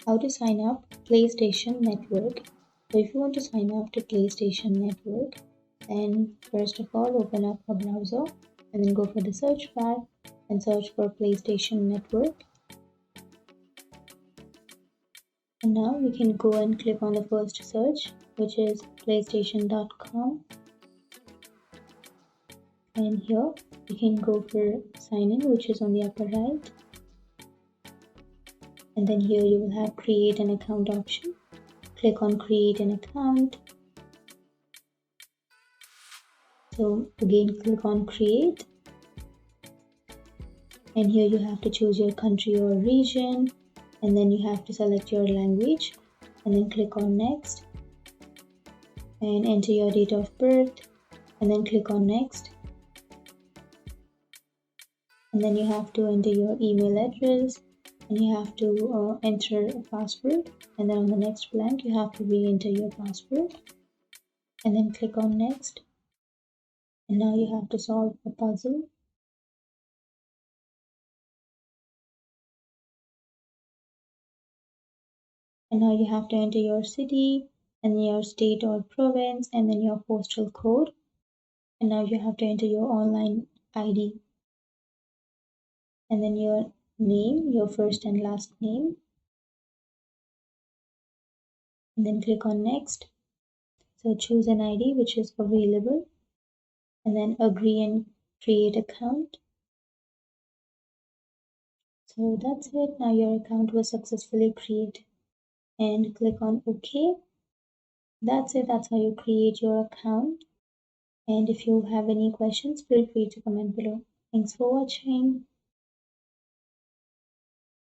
How to sign up PlayStation Network. So if you want to sign up to PlayStation Network, then first of all open up a browser and then go for the search bar and search for PlayStation Network. And now we can go and click on the first search, which is playstation.com. And here we can go for sign in, which is on the upper right. And then here you will have create an account option. Click on create an account. So again click on create. And here you have to choose your country or region. And then you have to select your language. And then click on next. And enter your date of birth. And then click on next. And then you have to enter your email address. And you have to enter a password, and then on the next blank you have to re-enter your password and then click on next. And now you have to solve a puzzle. And now you have to enter your city and your state or province and then your postal code. And now you have to enter your online ID and then your name, your first and last name, and then click on next. So choose an ID which is available and then agree and create account. So that's it. Now your account was successfully created and click on OK. That's it. That's how you create your account. And if you have any questions, feel free to comment below. Thanks for watching.